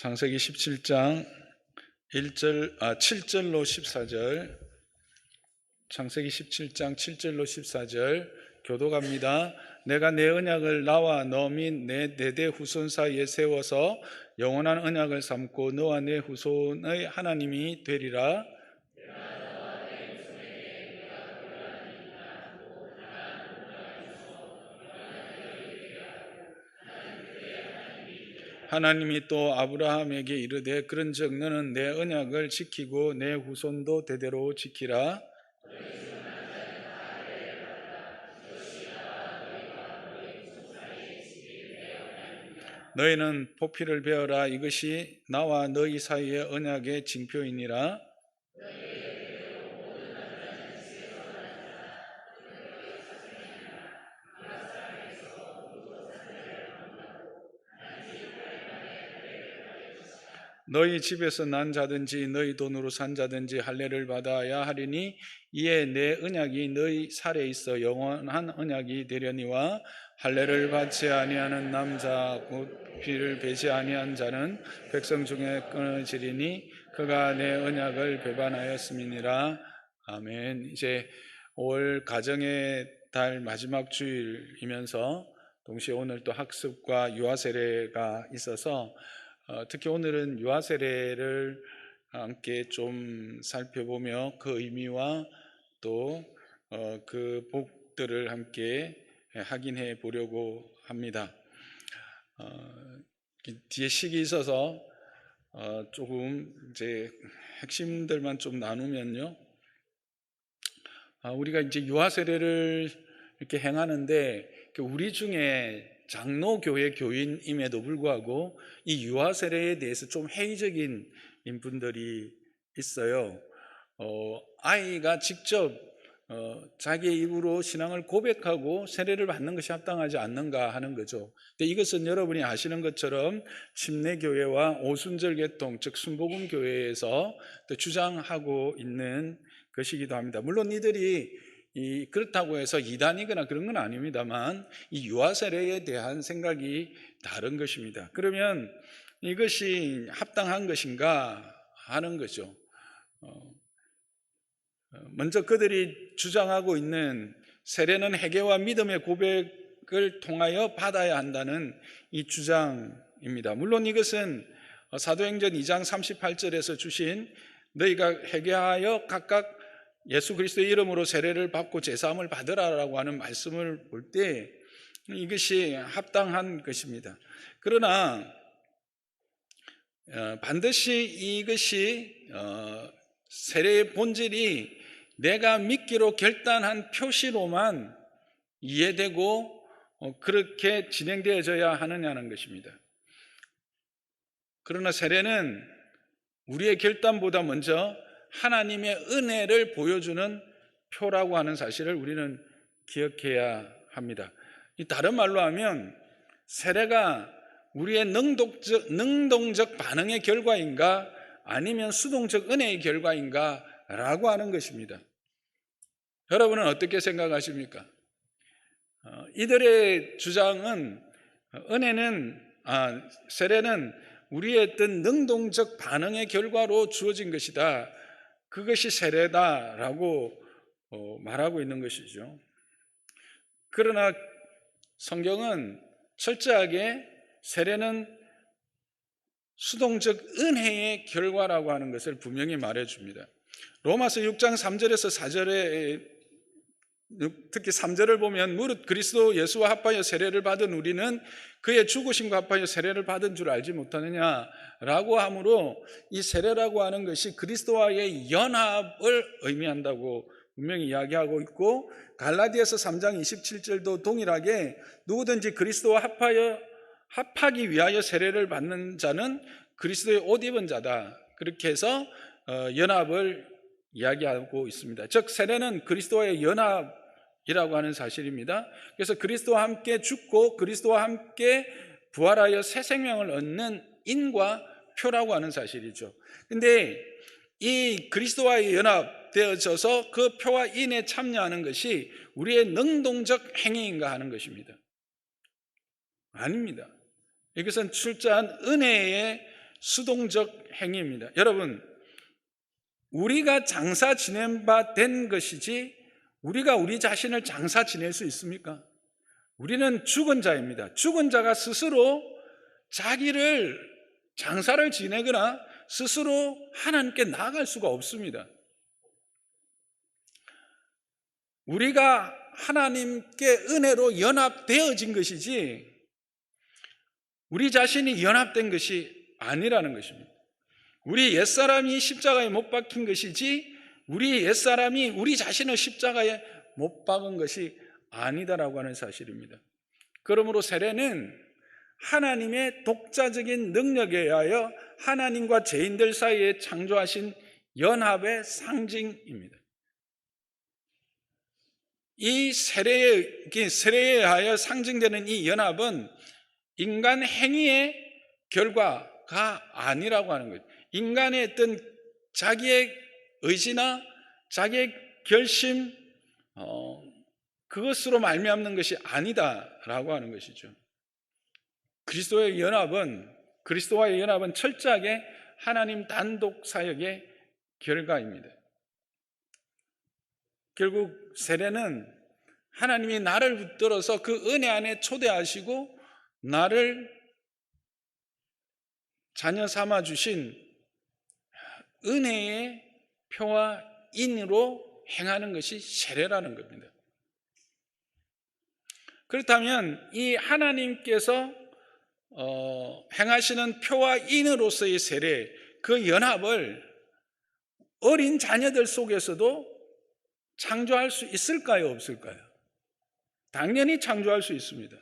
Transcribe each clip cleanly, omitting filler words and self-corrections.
창세기 17장 7절로 14절. 창세기 17장 7절로 14절 교독합니다. 내가 내 언약을 나와 너 및 내 네대 후손 사이에 세워서 영원한 언약을 삼고 너와 내 후손의 하나님이 되리라. 하나님이 또 아브라함에게 이르되 그런즉 너는 내 언약을 지키고 내 후손도 대대로 지키라. 너희는 포피를 베어라. 이것이 나와 너희 사이의 언약의 징표이니라. 너희 집에서 난 자든지 너희 돈으로 산 자든지 할례를 받아야 하리니 이에 내 언약이 너희 살에 있어 영원한 언약이 되려니와 할례를 받지 아니하는 남자 곧 피를 베지 아니한 자는 백성 중에 끊어지리니 그가 내 언약을 배반하였음이니라. 아멘. 이제 5월 가정의 달 마지막 주일이면서 동시에 오늘 또 학습과 유아 세례가 있어서 특히 오늘은 유아 세례를 함께 좀 살펴보며 그 의미와 또 그 복들을 함께 확인해 보려고 합니다. 뒤에 식이 있어서 조금 이제 핵심들만 좀 나누면요. 우리가 이제 유아 세례를 이렇게 행하는데 우리 중에 장로교회 교인임에도 불구하고 이 유아 세례에 대해서 좀 회의적인 분들이 있어요. 아이가 직접 자기의 입으로 신앙을 고백하고 세례를 받는 것이 합당하지 않는가 하는 거죠. 근데 이것은 여러분이 아시는 것처럼 침례교회와 오순절 계통 즉 순복음교회에서 또 주장하고 있는 것이기도 합니다. 물론 이들이 그렇다고 해서 이단이거나 그런 건 아닙니다만 이 유아 세례에 대한 생각이 다른 것입니다. 그러면 이것이 합당한 것인가 하는 거죠. 먼저 그들이 주장하고 있는 세례는 회개와 믿음의 고백을 통하여 받아야 한다는 이 주장입니다. 물론 이것은 사도행전 2장 38절에서 주신 너희가 회개하여 각각 예수 그리스도의 이름으로 세례를 받고 제사함을 받으라라고 하는 말씀을 볼 때 이것이 합당한 것입니다. 그러나 반드시 이것이 세례의 본질이 내가 믿기로 결단한 표시로만 이해되고 그렇게 진행되어져야 하느냐는 것입니다. 그러나 세례는 우리의 결단보다 먼저 하나님의 은혜를 보여주는 표라고 하는 사실을 우리는 기억해야 합니다. 다른 말로 하면 세례가 우리의 능동적 반응의 결과인가 아니면 수동적 은혜의 결과인가 라고 하는 것입니다. 여러분은 어떻게 생각하십니까? 이들의 주장은 세례는 우리의 어떤 능동적 반응의 결과로 주어진 것이다. 그것이 세례다라고 말하고 있는 것이죠. 그러나 성경은 철저하게 세례는 수동적 은혜의 결과라고 하는 것을 분명히 말해줍니다. 로마서 6장 3절에서 4절에 특히 3절을 보면 무릇 그리스도 예수와 합하여 세례를 받은 우리는 그의 죽으심과 합하여 세례를 받은 줄 알지 못하느냐라고 하므로 이 세례라고 하는 것이 그리스도와의 연합을 의미한다고 분명히 이야기하고 있고 갈라디아서 3장 27절도 동일하게 누구든지 그리스도와 합하기 위하여 세례를 받는 자는 그리스도의 옷 입은 자다. 그렇게 해서 연합을 이야기하고 있습니다. 즉 세례는 그리스도와의 연합이라고 하는 사실입니다. 그래서 그리스도와 함께 죽고 그리스도와 함께 부활하여 새 생명을 얻는 인과 표라고 하는 사실이죠. 그런데 이 그리스도와의 연합되어져서 그 표와 인에 참여하는 것이 우리의 능동적 행위인가 하는 것입니다. 아닙니다. 이것은 출자한 은혜의 수동적 행위입니다. 여러분, 우리가 장사 지낸 바 된 것이지 우리가 우리 자신을 장사 지낼 수 있습니까? 우리는 죽은 자입니다. 죽은 자가 스스로 자기를 장사를 지내거나 스스로 하나님께 나아갈 수가 없습니다. 우리가 하나님께 은혜로 연합되어진 것이지 우리 자신이 연합된 것이 아니라는 것입니다. 우리 옛사람이 십자가에 못 박힌 것이지 우리 옛사람이 우리 자신을 십자가에 못 박은 것이 아니다라고 하는 사실입니다. 그러므로 세례는 하나님의 독자적인 능력에 의하여 하나님과 죄인들 사이에 창조하신 연합의 상징입니다. 이 세례에 의하여 상징되는 이 연합은 인간 행위의 결과가 아니라고 하는 거예요. 인간의 어떤 자기의 의지나 자기의 결심 그것으로 말미암는 것이 아니다라고 하는 것이죠. 그리스도와의 연합은 철저하게 하나님 단독 사역의 결과입니다. 결국 세례는 하나님이 나를 붙들어서 그 은혜 안에 초대하시고 나를 자녀 삼아 주신 은혜의 표와 인으로 행하는 것이 세례라는 겁니다. 그렇다면 이 하나님께서 행하시는 표와 인으로서의 세례, 그 연합을 어린 자녀들 속에서도 창조할 수 있을까요? 없을까요? 당연히 창조할 수 있습니다.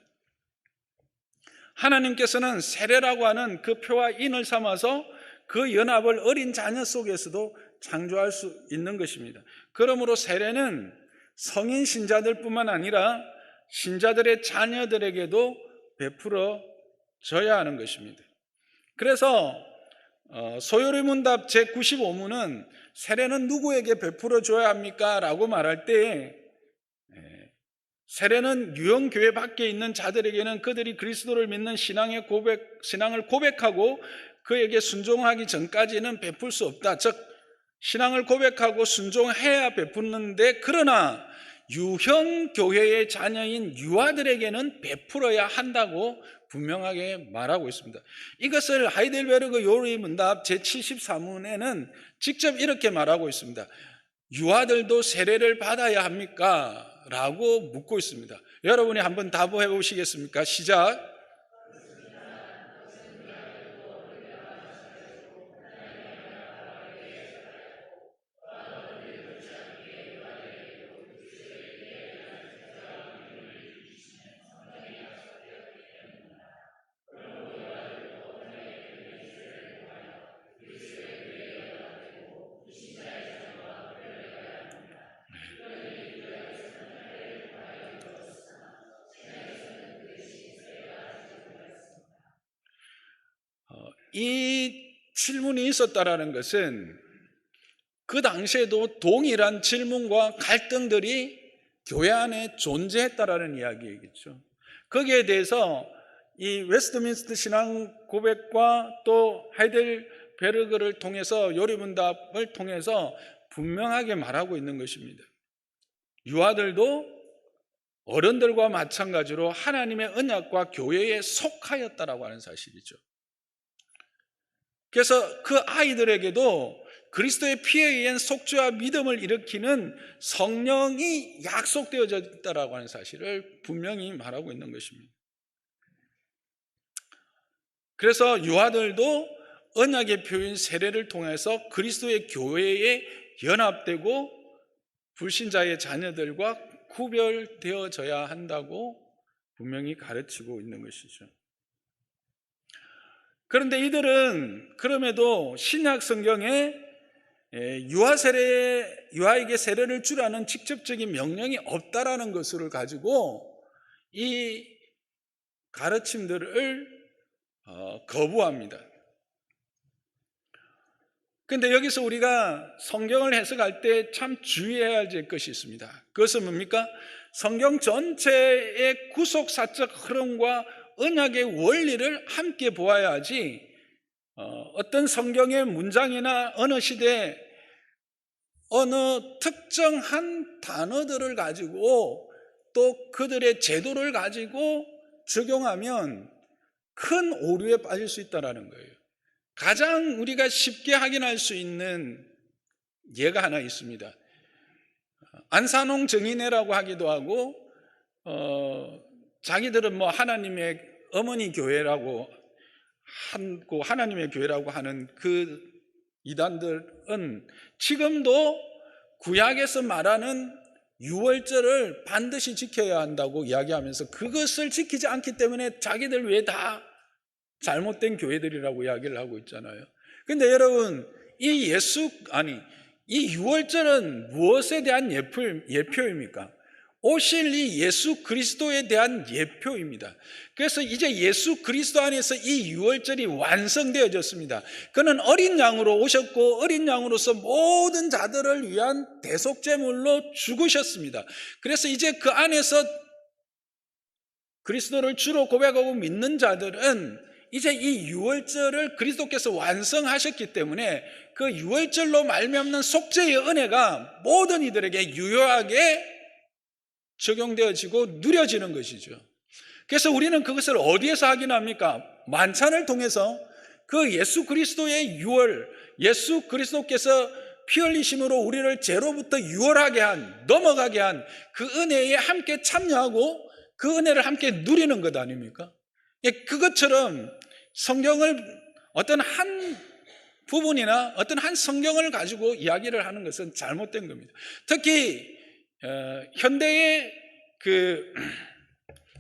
하나님께서는 세례라고 하는 그 표와 인을 삼아서 그 연합을 어린 자녀 속에서도 창조할 수 있는 것입니다. 그러므로 세례는 성인 신자들뿐만 아니라 신자들의 자녀들에게도 베풀어 줘야 하는 것입니다. 그래서 소요리 문답 제95문은 세례는 누구에게 베풀어 줘야 합니까? 라고 말할 때 세례는 유형교회 밖에 있는 자들에게는 그들이 그리스도를 믿는 신앙을 고백하고 그에게 순종하기 전까지는 베풀 수 없다. 즉 신앙을 고백하고 순종해야 베푸는데, 그러나 유형교회의 자녀인 유아들에게는 베풀어야 한다고 분명하게 말하고 있습니다. 이것을 하이델베르그 요리 문답 제74문에는 직접 이렇게 말하고 있습니다. 유아들도 세례를 받아야 합니까? 라고 묻고 있습니다. 여러분이 한번 답해 보시겠습니까? 시작. 이 질문이 있었다라는 것은 그 당시에도 동일한 질문과 갈등들이 교회 안에 존재했다라는 이야기이겠죠. 거기에 대해서 이 웨스트민스터 신앙 고백과 또 하이델베르그를 통해서 요리문답을 통해서 분명하게 말하고 있는 것입니다. 유아들도 어른들과 마찬가지로 하나님의 언약과 교회에 속하였다라고 하는 사실이죠. 그래서 그 아이들에게도 그리스도의 피에 의한 속죄와 믿음을 일으키는 성령이 약속되어져 있다라고 하는 사실을 분명히 말하고 있는 것입니다. 그래서 유아들도 언약의 표인 세례를 통해서 그리스도의 교회에 연합되고 불신자의 자녀들과 구별되어져야 한다고 분명히 가르치고 있는 것이죠. 그런데 이들은 그럼에도 신약 성경에 유아에게 세례를 주라는 직접적인 명령이 없다라는 것을 가지고 이 가르침들을 거부합니다. 그런데 여기서 우리가 성경을 해석할 때 참 주의해야 할 것이 있습니다. 그것은 뭡니까? 성경 전체의 구속사적 흐름과 언약의 원리를 함께 보아야 하지 어떤 성경의 문장이나 어느 시대 어느 특정한 단어들을 가지고 또 그들의 제도를 가지고 적용하면 큰 오류에 빠질 수 있다는 거예요. 가장 우리가 쉽게 확인할 수 있는 예가 하나 있습니다. 안산홍 정인회라고 하기도 하고 자기들은 뭐 하나님의 어머니 교회라고 하고 하나님의 교회라고 하는 그 이단들은 지금도 구약에서 말하는 유월절을 반드시 지켜야 한다고 이야기하면서 그것을 지키지 않기 때문에 자기들 왜 다 잘못된 교회들이라고 이야기를 하고 있잖아요. 근데 여러분, 이 유월절은 무엇에 대한 예표입니까? 오실 이 예수 그리스도에 대한 예표입니다. 그래서 이제 예수 그리스도 안에서 이 유월절이 완성되어졌습니다. 그는 어린 양으로 오셨고 어린 양으로서 모든 자들을 위한 대속제물로 죽으셨습니다. 그래서 이제 그 안에서 그리스도를 주로 고백하고 믿는 자들은 이제 이 유월절을 그리스도께서 완성하셨기 때문에 그 유월절로 말미암는 속죄의 은혜가 모든 이들에게 유효하게 적용되어지고 누려지는 것이죠. 그래서 우리는 그것을 어디에서 확인합니까? 만찬을 통해서 그 예수 그리스도의 유월, 예수 그리스도께서 피 흘리심으로 우리를 죄로부터 유월하게 한, 넘어가게 한 그 은혜에 함께 참여하고 그 은혜를 함께 누리는 것 아닙니까? 그것처럼 성경을 어떤 한 부분이나 어떤 한 성경을 가지고 이야기를 하는 것은 잘못된 겁니다. 특히 현대의 그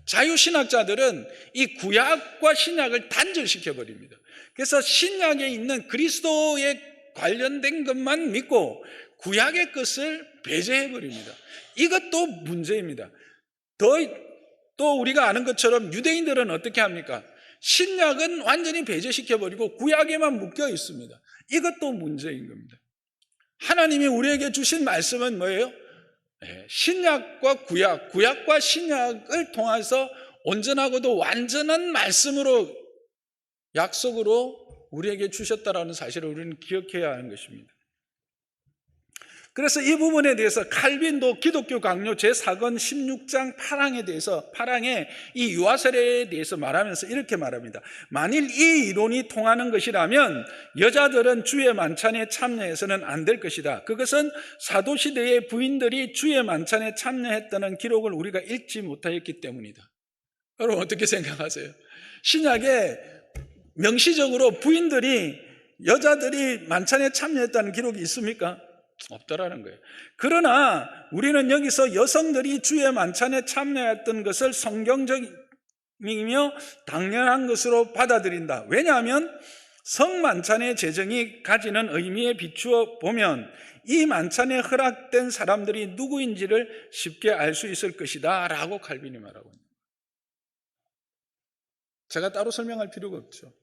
자유신학자들은 이 구약과 신약을 단절시켜 버립니다. 그래서 신약에 있는 그리스도에 관련된 것만 믿고 구약의 것을 배제해 버립니다. 이것도 문제입니다. 또 우리가 아는 것처럼 유대인들은 어떻게 합니까? 신약은 완전히 배제시켜 버리고 구약에만 묶여 있습니다. 이것도 문제인 겁니다. 하나님이 우리에게 주신 말씀은 뭐예요? 신약과 구약과 신약을 통해서 온전하고도 완전한 말씀으로 약속으로 우리에게 주셨다라는 사실을 우리는 기억해야 하는 것입니다. 그래서 이 부분에 대해서 칼빈도 기독교 강요 제4권 16장 8항에 이 유아 세례에 대해서 말하면서 이렇게 말합니다. 만일 이 이론이 통하는 것이라면 여자들은 주의 만찬에 참여해서는 안 될 것이다. 그것은 사도시대의 부인들이 주의 만찬에 참여했다는 기록을 우리가 읽지 못하였기 때문이다. 여러분 어떻게 생각하세요? 신약에 명시적으로 여자들이 만찬에 참여했다는 기록이 있습니까? 없더라는 거예요. 그러나 우리는 여기서 여성들이 주의 만찬에 참여했던 것을 성경적이며 당연한 것으로 받아들인다. 왜냐하면 성만찬의 제정이 가지는 의미에 비추어 보면 이 만찬에 허락된 사람들이 누구인지를 쉽게 알 수 있을 것이다 라고 칼빈이 말하고 있습니다. 제가 따로 설명할 필요가 없죠.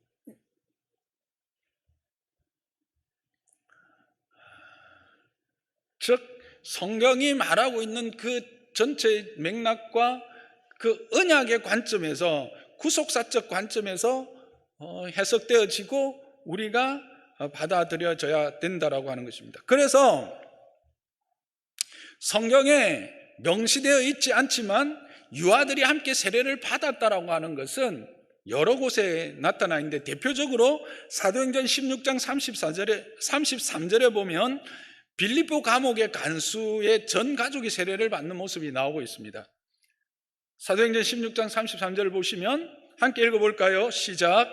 즉 성경이 말하고 있는 그 전체 맥락과 그 언약의 관점에서 구속사적 관점에서 해석되어지고 우리가 받아들여져야 된다라고 하는 것입니다. 그래서 성경에 명시되어 있지 않지만 유아들이 함께 세례를 받았다라고 하는 것은 여러 곳에 나타나 있는데 대표적으로 사도행전 16장 33절에 보면 빌립보 감옥의 간수의 전 가족이 세례를 받는 모습이 나오고 있습니다. 사도행전 16장 33절을 보시면 함께 읽어볼까요? 시작.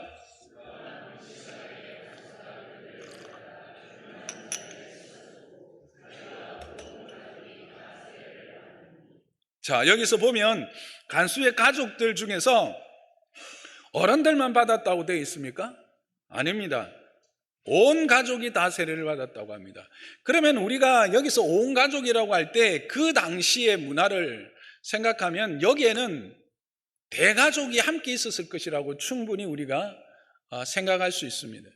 자, 여기서 보면 간수의 가족들 중에서 어른들만 받았다고 되어 있습니까? 아닙니다. 온 가족이 다 세례를 받았다고 합니다. 그러면 우리가 여기서 온 가족이라고 할 때 그 당시의 문화를 생각하면 여기에는 대가족이 함께 있었을 것이라고 충분히 우리가 생각할 수 있습니다.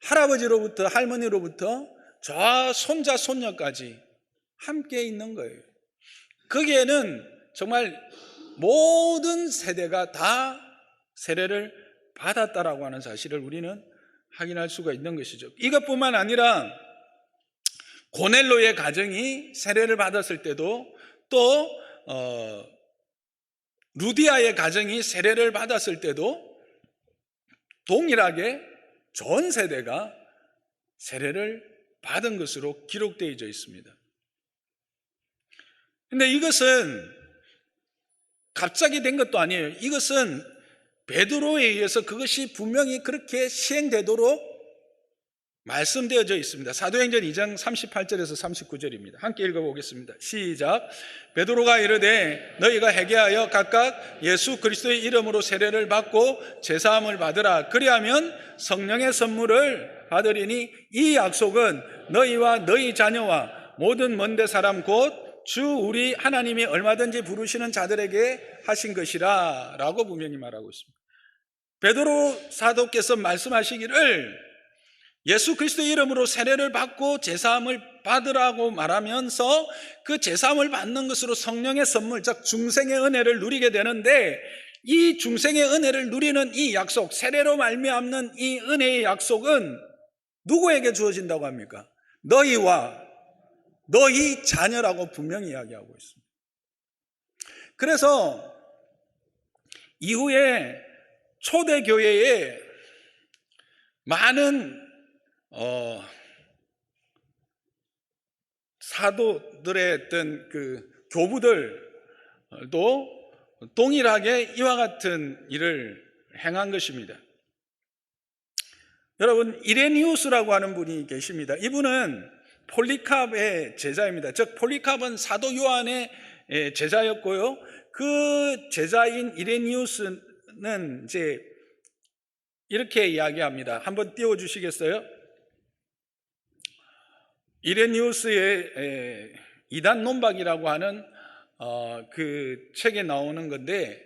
할아버지로부터 할머니로부터 저 손자 손녀까지 함께 있는 거예요. 거기에는 정말 모든 세대가 다 세례를 받았다라고 하는 사실을 우리는 확인할 수가 있는 것이죠. 이것뿐만 아니라 고넬로의 가정이 세례를 받았을 때도 또 루디아의 가정이 세례를 받았을 때도 동일하게 전 세대가 세례를 받은 것으로 기록되어 있습니다. 그런데 이것은 갑자기 된 것도 아니에요. 이것은 베드로에 의해서 그것이 분명히 그렇게 시행되도록 말씀되어져 있습니다. 사도행전 2장 38절에서 39절입니다. 함께 읽어보겠습니다. 시작. 베드로가 이르되 너희가 회개하여 각각 예수 그리스도의 이름으로 세례를 받고 제사함을 받으라. 그리하면 성령의 선물을 받으리니 이 약속은 너희와 너희 자녀와 모든 먼데 사람 곧 주 우리 하나님이 얼마든지 부르시는 자들에게 하신 것이라 라고 분명히 말하고 있습니다. 베드로 사도께서 말씀하시기를 예수 그리스도의 이름으로 세례를 받고 제사함을 받으라고 말하면서 그 제사함을 받는 것으로 성령의 선물, 즉 중생의 은혜를 누리게 되는데, 이 중생의 은혜를 누리는 이 약속, 세례로 말미암는 이 은혜의 약속은 누구에게 주어진다고 합니까? 너희와 너희 자녀라고 분명히 이야기하고 있습니다. 그래서 이후에 초대교회에 많은 사도들의 어떤 그 교부들도 동일하게 이와 같은 일을 행한 것입니다. 여러분, 이레니우스라고 하는 분이 계십니다. 이분은 폴리캅의 제자입니다. 즉 폴리캅은 사도 요한의 제자였고요. 그 제자인 이레니우스는 이제 이렇게 이야기합니다. 한번 띄워주시겠어요? 이레니우스의 이단 논박이라고 하는 그 책에 나오는 건데,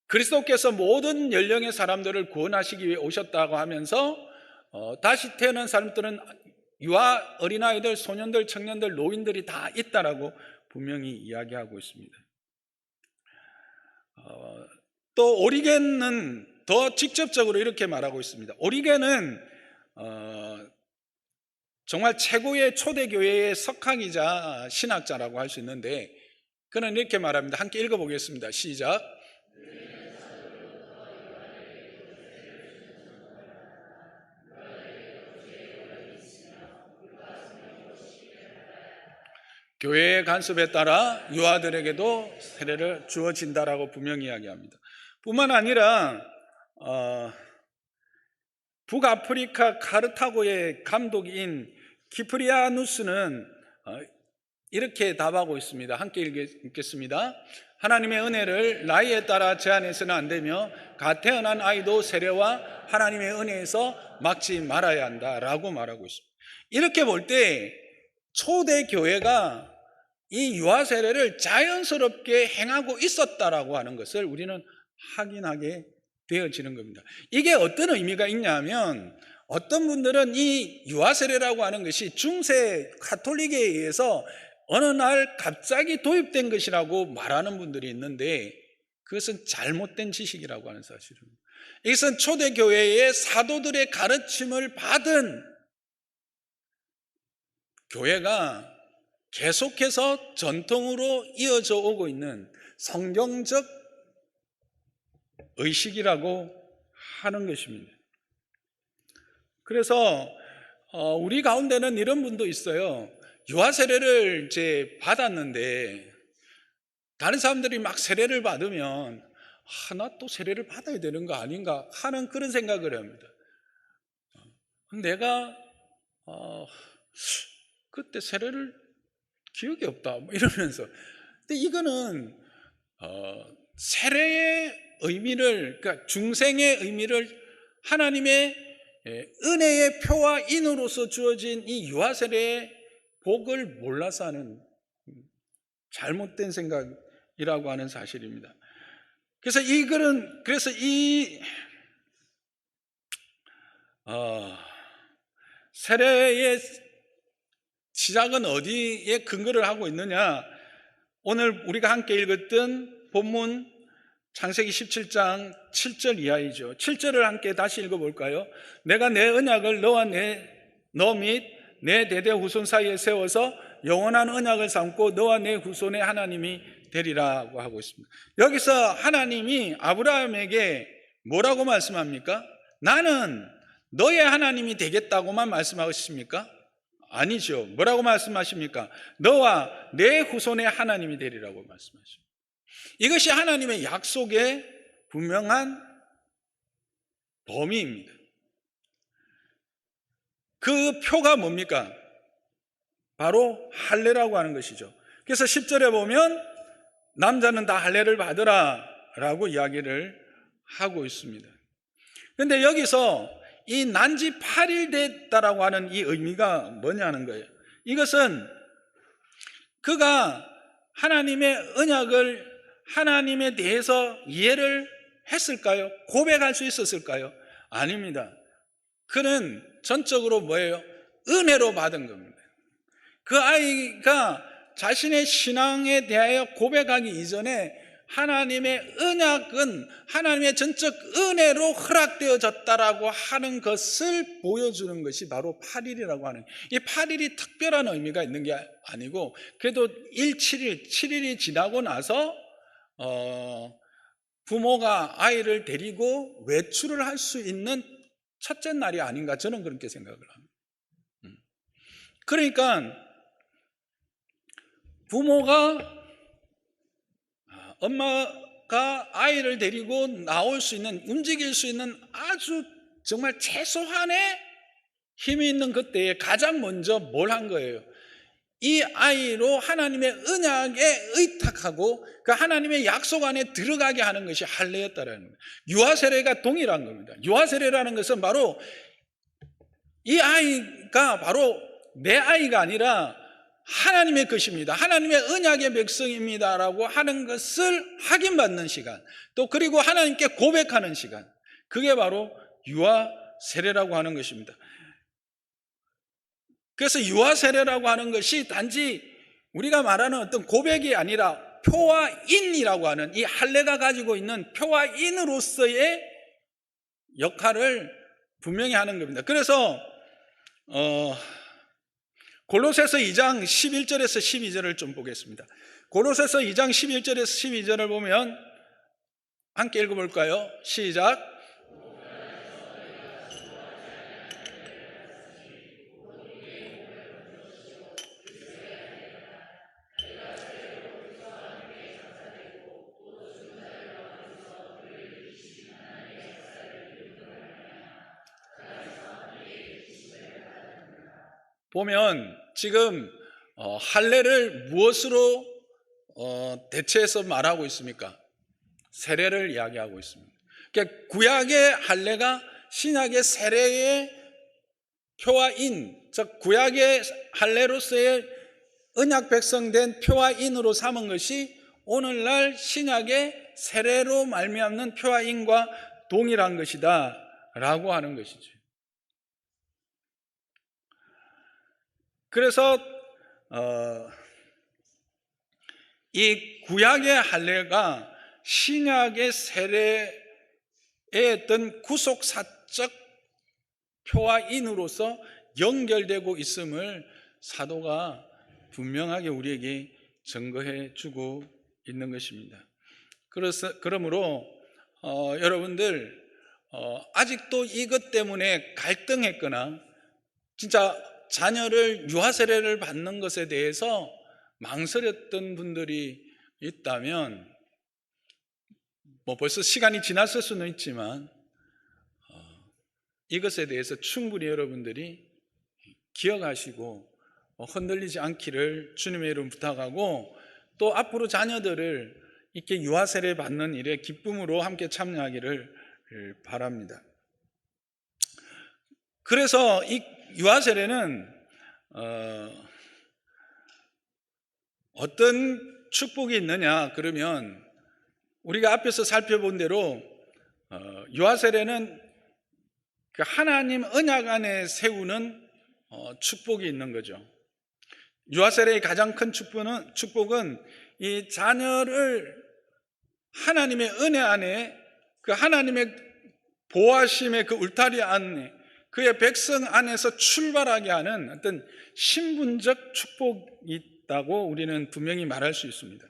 그리스도께서 모든 연령의 사람들을 구원하시기 위해 오셨다고 하면서 다시 태어난 사람들은 유아 어린아이들, 소년들, 청년들, 노인들이 다 있다라고 분명히 이야기하고 있습니다. 또 오리겐은 더 직접적으로 이렇게 말하고 있습니다. 오리겐은 정말 최고의 초대교회의 석학이자 신학자라고 할 수 있는데, 그는 이렇게 말합니다. 함께 읽어보겠습니다. 시작. 교회의 간섭에 따라 유아들에게도 세례를 주어진다라고 분명히 이야기합니다. 뿐만 아니라 북아프리카 카르타고의 감독인 키프리아누스는 이렇게 답하고 있습니다. 함께 읽겠습니다. 하나님의 은혜를 나이에 따라 제한해서는 안 되며 갓 태어난 아이도 세례와 하나님의 은혜에서 막지 말아야 한다라고 말하고 있습니다. 이렇게 볼 때 초대교회가 이 유아 세례를 자연스럽게 행하고 있었다라고 하는 것을 우리는 확인하게 되어지는 겁니다. 이게 어떤 의미가 있냐면, 어떤 분들은 이 유아 세례라고 하는 것이 중세 가톨릭에 의해서 어느 날 갑자기 도입된 것이라고 말하는 분들이 있는데, 그것은 잘못된 지식이라고 하는 사실입니다. 이것은 초대교회의 사도들의 가르침을 받은 교회가 계속해서 전통으로 이어져 오고 있는 성경적 의식이라고 하는 것입니다. 그래서 우리 가운데는 이런 분도 있어요. 유아 세례를 이제 받았는데 다른 사람들이 막 세례를 받으면 나 또 세례를 받아야 되는 거 아닌가 하는 그런 생각을 합니다. 내가 그때 세례를 기억이 없다 이러면서. 근데 이거는 세례의 의미를, 그러니까 중생의 의미를 하나님의 은혜의 표와 인으로서 주어진 이 유아 세례의 복을 몰라서 하는 잘못된 생각이라고 하는 사실입니다. 그래서 이 글은, 그래서 이 세례의 시작은 어디에 근거를 하고 있느냐? 오늘 우리가 함께 읽었던 본문 창세기 17장 7절 이하이죠. 7절을 함께 다시 읽어볼까요? 내가 내 언약을 너 및 내 대대 후손 사이에 세워서 영원한 언약을 삼고 너와 내 후손의 하나님이 되리라고 하고 있습니다. 여기서 하나님이 아브라함에게 뭐라고 말씀합니까? 나는 너의 하나님이 되겠다고만 말씀하십니까? 아니죠. 뭐라고 말씀하십니까? 너와 내 후손의 하나님이 되리라고 말씀하십니다. 이것이 하나님의 약속의 분명한 범위입니다. 그 표가 뭡니까? 바로 할례라고 하는 것이죠. 그래서 10절에 보면 남자는 다 할례를 받으라 라고 이야기를 하고 있습니다. 그런데 여기서 이 난지 8일 됐다라고 하는 이 의미가 뭐냐는 거예요. 이것은 그가 하나님의 언약을 하나님에 대해서 이해를 했을까요? 고백할 수 있었을까요? 아닙니다. 그는 전적으로 뭐예요? 은혜로 받은 겁니다. 그 아이가 자신의 신앙에 대하여 고백하기 이전에 하나님의 언약은 하나님의 전적 은혜로 허락되어졌다라고 하는 것을 보여주는 것이 바로 8일이라고 하는, 이 8일이 특별한 의미가 있는 게 아니고 그래도 7일이 지나고 나서 부모가 아이를 데리고 외출을 할 수 있는 첫째 날이 아닌가, 저는 그렇게 생각을 합니다. 그러니까 부모가, 엄마가 아이를 데리고 나올 수 있는, 움직일 수 있는 아주 정말 최소한의 힘이 있는 그때에 가장 먼저 뭘 한 거예요? 이 아이로 하나님의 언약에 의탁하고 그 하나님의 약속 안에 들어가게 하는 것이 할례였다라는 거예요. 유아 세례가 동일한 겁니다. 유아 세례라는 것은 바로 이 아이가 바로 내 아이가 아니라 하나님의 것입니다. 하나님의 언약의 백성입니다라고 하는 것을 확인받는 시간, 또 그리고 하나님께 고백하는 시간, 그게 바로 유아 세례라고 하는 것입니다. 그래서 유아 세례라고 하는 것이 단지 우리가 말하는 어떤 고백이 아니라 표와 인이라고 하는, 이 할례가 가지고 있는 표와 인으로서의 역할을 분명히 하는 겁니다. 그래서 골로새서 2장 11절에서 12절을 좀 보겠습니다. 골로새서 2장 11절에서 12절을 보면 함께 읽어볼까요? 시작. 보면 지금 할례를 무엇으로 대체해서 말하고 있습니까? 세례를 이야기하고 있습니다. 그러니까 구약의 할례가 신약의 세례의 표와 인, 즉 구약의 할례로서의 언약 백성된 표와 인으로 삼은 것이 오늘날 신약의 세례로 말미암는 표와 인과 동일한 것이다 라고 하는 것이죠. 그래서 이 구약의 할례가 신약의 세례의 어떤 구속사적 표와 인으로서 연결되고 있음을 사도가 분명하게 우리에게 증거해 주고 있는 것입니다. 그러므로 여러분들 아직도 이것 때문에 갈등했거나 진짜 자녀를 유아 세례를 받는 것에 대해서 망설였던 분들이 있다면 벌써 시간이 지났을 수는 있지만 이것에 대해서 충분히 여러분들이 기억하시고 흔들리지 않기를 주님의 이름 부탁하고, 또 앞으로 자녀들을 이렇게 유아 세례 받는 일에 기쁨으로 함께 참여하기를 바랍니다. 그래서 이 유아 세례는 어떤 축복이 있느냐 그러면 우리가 앞에서 살펴본 대로 유아 세례는 그 하나님 언약 안에 세우는 축복이 있는 거죠. 유아 세례의 가장 큰 축복은 이 자녀를 하나님의 은혜 안에, 그 하나님의 보호하심의 그 울타리 안에, 그의 백성 안에서 출발하게 하는 어떤 신분적 축복이 있다고 우리는 분명히 말할 수 있습니다.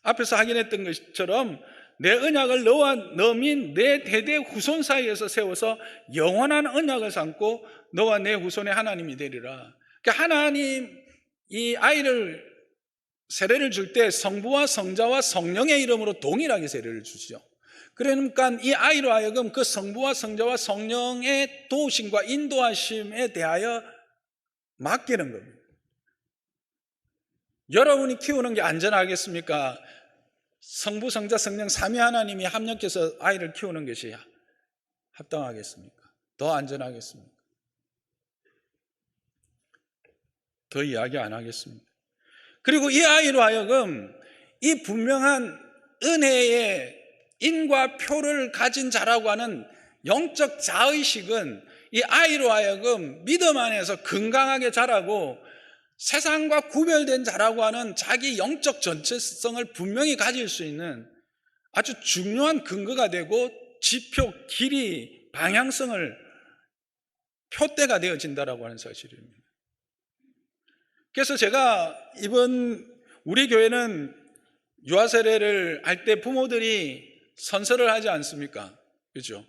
앞에서 확인했던 것처럼 내 언약을 너와 너 및 내 대대 후손 사이에서 세워서 영원한 언약을 삼고 너와 내 후손의 하나님이 되리라. 그러니까 하나님 이 아이를 세례를 줄 때 성부와 성자와 성령의 이름으로 동일하게 세례를 주시죠. 그러니까 이 아이로 하여금 그 성부와 성자와 성령의 도우심과 인도하심에 대하여 맡기는 겁니다. 여러분이 키우는 게 안전하겠습니까? 성부, 성자, 성령 삼위 하나님이 합력해서 아이를 키우는 것이 합당하겠습니까? 더 안전하겠습니까? 더 이야기 안 하겠습니다. 그리고 이 아이로 하여금 이 분명한 은혜의 인과 표를 가진 자라고 하는 영적 자의식은 이 아이로 하여금 믿음 안에서 건강하게 자라고 세상과 구별된 자라고 하는 자기 영적 전체성을 분명히 가질 수 있는 아주 중요한 근거가 되고 지표, 길이, 방향성을 표대가 되어진다라고 하는 사실입니다. 그래서 제가 이번 우리 교회는 유아세례를 할 때 부모들이 선서를 하지 않습니까? 그렇죠?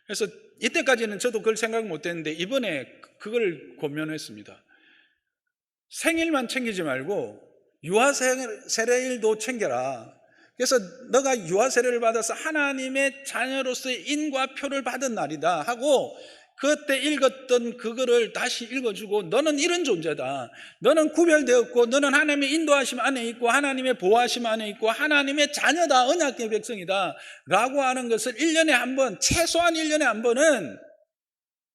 그래서 이때까지는 저도 그걸 생각 못했는데 이번에 그걸 고민했습니다. 생일만 챙기지 말고 유아세례일도 챙겨라. 그래서 너가 유아세례를 받아서 하나님의 자녀로서의 인과 표를 받은 날이다 하고 그때 읽었던 그거를 다시 읽어주고 너는 이런 존재다. 너는 구별되었고 너는 하나님의 인도하심 안에 있고 하나님의 보호하심 안에 있고 하나님의 자녀다. 언약의 백성이다 라고 하는 것을 1년에 한 번, 최소한 1년에 한 번은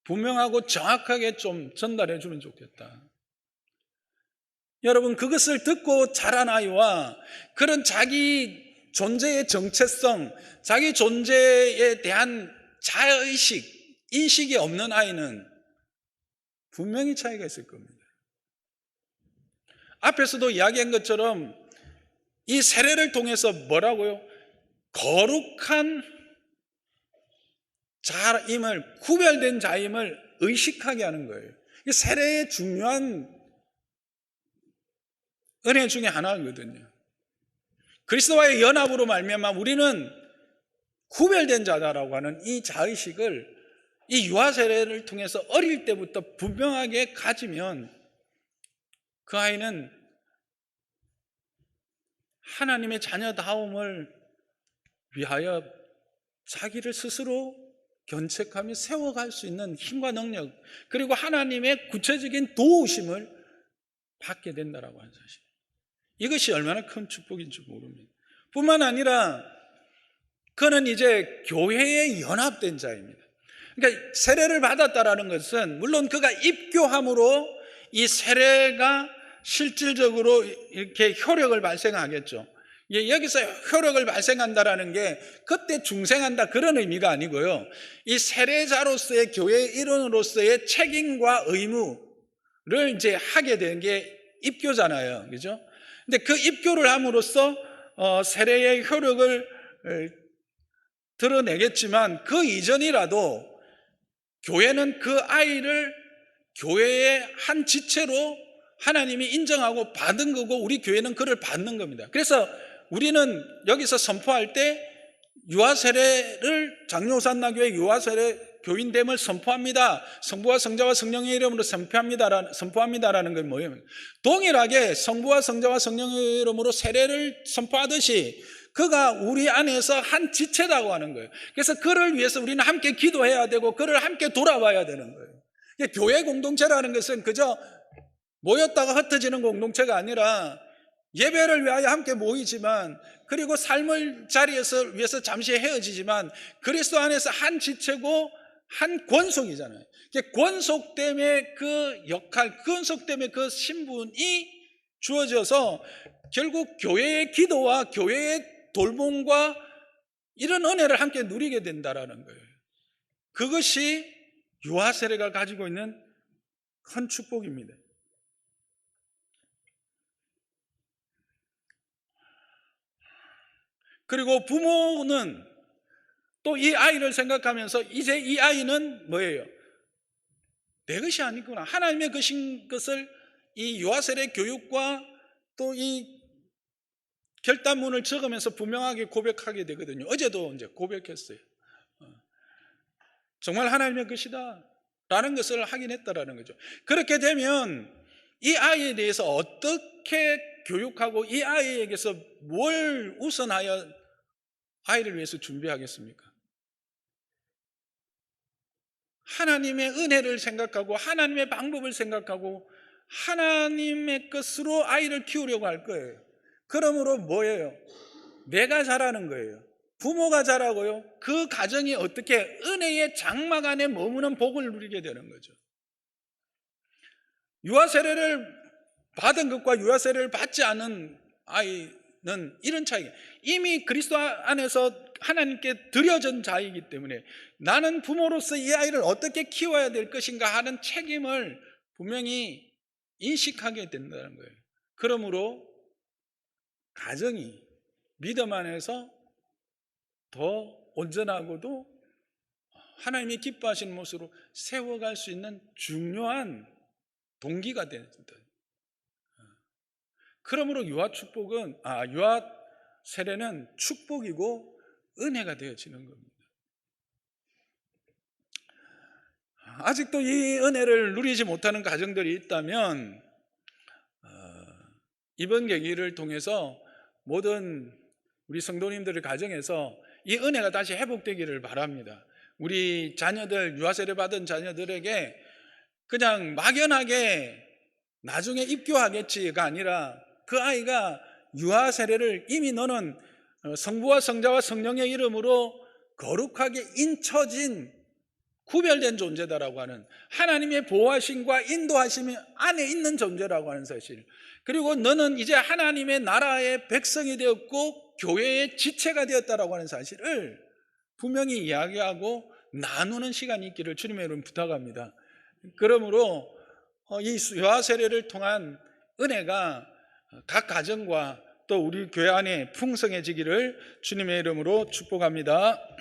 분명하고 정확하게 좀 전달해 주면 좋겠다. 여러분, 그것을 듣고 자란 아이와 그런 자기 존재의 정체성, 자기 존재에 대한 자의식, 인식이 없는 아이는 분명히 차이가 있을 겁니다. 앞에서도 이야기한 것처럼 이 세례를 통해서 뭐라고요? 거룩한 자임을, 구별된 자임을 의식하게 하는 거예요. 이 세례의 중요한 은혜 중에 하나거든요. 그리스도와의 연합으로 말미암아 우리는 구별된 자다라고 하는 이 자의식을 이 유아세례를 통해서 어릴 때부터 분명하게 가지면 그 아이는 하나님의 자녀다움을 위하여 자기를 스스로 견책하며 세워갈 수 있는 힘과 능력, 그리고 하나님의 구체적인 도우심을 받게 된다라고 하는 사실. 이것이 얼마나 큰 축복인지 모릅니다. 뿐만 아니라 그는 이제 교회에 연합된 자입니다. 그러니까 세례를 받았다라는 것은 물론 그가 입교함으로 이 세례가 실질적으로 이렇게 효력을 발생하겠죠. 여기서 효력을 발생한다라는 게 그때 중생한다 그런 의미가 아니고요. 이 세례자로서의 교회의 일원으로서의 책임과 의무를 이제 하게 된 게 입교잖아요. 그죠? 근데 그 입교를 함으로써 세례의 효력을 드러내겠지만 그 이전이라도 교회는 그 아이를 교회의 한 지체로 하나님이 인정하고 받은 거고 우리 교회는 그를 받는 겁니다. 그래서 우리는 여기서 선포할 때 유아세례를 장로산나교회 유아세례 교인됨을 선포합니다. 성부와 성자와 성령의 이름으로 선포합니다라는 건 뭐예요? 동일하게 성부와 성자와 성령의 이름으로 세례를 선포하듯이 그가 우리 안에서 한 지체라고 하는 거예요. 그래서 그를 위해서 우리는 함께 기도해야 되고 그를 함께 돌아봐야 되는 거예요. 교회 공동체라는 것은 그저 모였다가 흩어지는 공동체가 아니라 예배를 위하여 함께 모이지만 그리고 삶을 자리에서 위해서 잠시 헤어지지만 그리스도 안에서 한 지체고 한 권속이잖아요. 권속됨의 그 역할, 권속됨의 그 신분이 주어져서 결국 교회의 기도와 교회의 돌봄과 이런 은혜를 함께 누리게 된다라는 거예요. 그것이 유아세례가 가지고 있는 큰 축복입니다. 그리고 부모는 또 이 아이를 생각하면서 이제 이 아이는 뭐예요? 내 것이 아니구나. 하나님의 것인 것을 이 유아세례 교육과 또 이 결단문을 적으면서 분명하게 고백하게 되거든요. 어제도 이제 고백했어요. 정말 하나님의 것이다 라는 것을 확인했다라는 거죠. 그렇게 되면 이 아이에 대해서 어떻게 교육하고 이 아이에게서 뭘 우선하여 아이를 위해서 준비하겠습니까? 하나님의 은혜를 생각하고 하나님의 방법을 생각하고 하나님의 것으로 아이를 키우려고 할 거예요. 그러므로 뭐예요? 내가 잘하는 거예요. 부모가 잘하고요. 그 가정이 어떻게 은혜의 장막 안에 머무는 복을 누리게 되는 거죠. 유아세례를 받은 것과 유아세례를 받지 않은 아이는 이런 차이. 이미 그리스도 안에서 하나님께 드려진 자이기 때문에 나는 부모로서 이 아이를 어떻게 키워야 될 것인가 하는 책임을 분명히 인식하게 된다는 거예요. 그러므로 가정이 믿음 안에서 더 온전하고도 하나님이 기뻐하시는 모습으로 세워갈 수 있는 중요한 동기가 된다. 그러므로 유아 세례는 축복이고 은혜가 되어지는 겁니다. 아직도 이 은혜를 누리지 못하는 가정들이 있다면 이번 계기를 통해서 모든 우리 성도님들의 가정에서 이 은혜가 다시 회복되기를 바랍니다. 우리 자녀들, 유아세례 받은 자녀들에게 그냥 막연하게 나중에 입교하겠지가 아니라 그 아이가 유아세례를 이미 너는 성부와 성자와 성령의 이름으로 거룩하게 인쳐진 구별된 존재다라고 하는 하나님의 보호하심과 인도하심이 안에 있는 존재라고 하는 사실, 그리고 너는 이제 하나님의 나라의 백성이 되었고 교회의 지체가 되었다라고 하는 사실을 분명히 이야기하고 나누는 시간이 있기를 주님의 이름으로 부탁합니다. 그러므로 이 유아세례를 통한 은혜가 각 가정과 또 우리 교회 안에 풍성해지기를 주님의 이름으로 축복합니다.